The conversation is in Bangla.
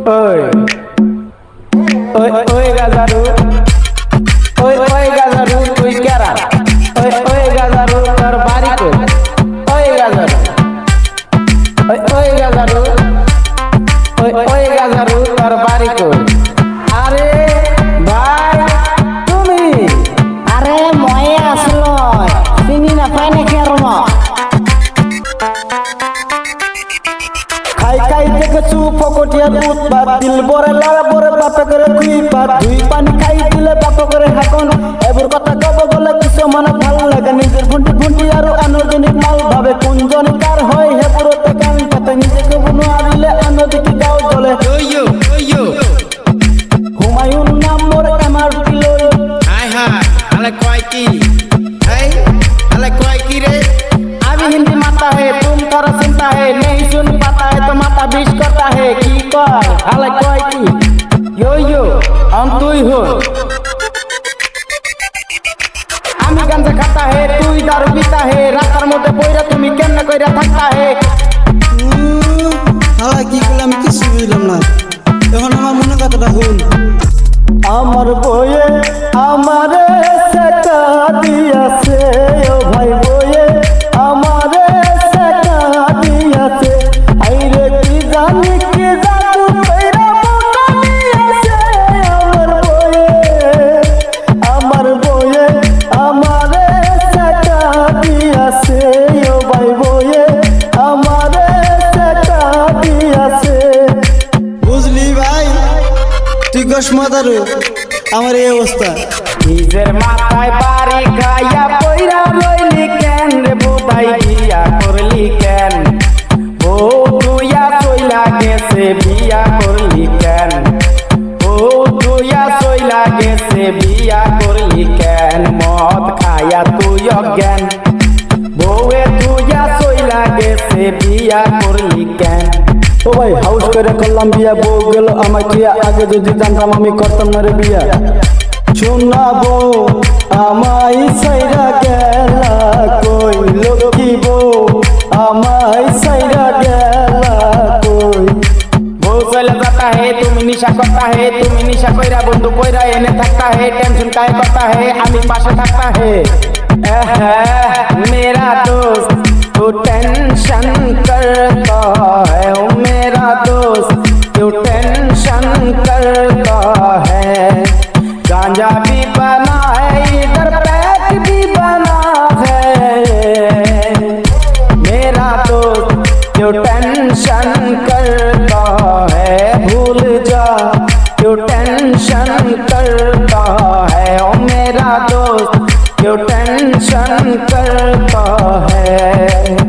ওই ওই ওই গাজারু ওই ওই গাজারু তুই কেরা ওই ওই গাজারু তোর বাড়ি কই ওই গাজারু ওই ওই গাজারু ওই ওই গাজারু তোর বাড়ি কই আরে ভাই তুমি আরে ময়ে আসলো চিনি না পাই না কেরম খাই খাই দেখেছু ফকটিয়া দুধ ভাত দিল বরে লাল বরে বাপে করে দুই ভাত দুই পানি খাই দিলে বাপে করে হাকন এবার কথা কব বলে কিছু মনে ভালো লাগে নিজের ফুন্টি ফুন্টি আর আনোজনিক মাল ভাবে কোন জনে কার হয় হে পুরোতে কান পাতে নিজেকে বুনো আদিলে আনোদিকে গাও চলে হুমায়ুন নাম মোর আমার পিলই হাই হাই আলে কয় কি এই আলে কয় কি রে अभी हिंदी माता है तुम थोड़ा सुनता है नहीं सुन पाता है तो माता बीच करता है की कर हाले कोई की यो यो हम तू ही हो আমি গাঞ্জা খাতা হে তুই দারু পিতা হে রাস্তার মধ্যে বইরা তুমি কেমনে কইরা থাকতা হে হালা কি করলাম কিছু বুঝলাম না এখন আমার মনে কথাটা হুন আমার বইয়ে আমারে সেটা দিয়াছে ও ভাই বইয়ে আমারে সেটা দিয়াছে আইরে কি জানি কি জাদু কইরা বুকা দিয়াছে আমার বইয়ে আমারে সেটা দিয়াছে ও ভাই বইয়ে আমারে সেটা দিয়াছে বুঝলি ভাই তুই কস মাদারু আমার এই অবস্থা নিজের মাথায় বাড়ি গায়া পয়রা রইলি কেন রে বোধাই বিয়া করলি কেন ও তুইয়া সইলা গেছে বিয়া করলি কেন ও তুইয়া সইলা গেছে বিয়া করলি কেন মদ খায়া তুই অজ্ঞান বউয়ে তুইয়া সইলা গেছে বিয়া করলি কেন ও ভাই হাউস করে করলাম বিয়া বউ গেল আমায় টিয়া আগে যদি জানতাম আমি করতাম না রে বিয়া শোনাবো আমায় সাইরা গেলা কই লক্ষ্মী বউ আমায় সাইরা গেলা কই বউ চলে जाता है তুমি নিশা করতা है তুমি নিশা কইরা বন্ধু কইরা এনে থাকতা है টেনশন কাहे करता है আমি পাশে থাকতা है मेरा दोस्त तू टेंशन करता है ओ मेरा दोस्त तू टेंशन करता है गांजा भी बना है इधर पैक भी बना है मेरा दोस्त जो टेंशन करता है भूल जा जो टेंशन करता है ओ मेरा दोस्त जो टेंशन करता है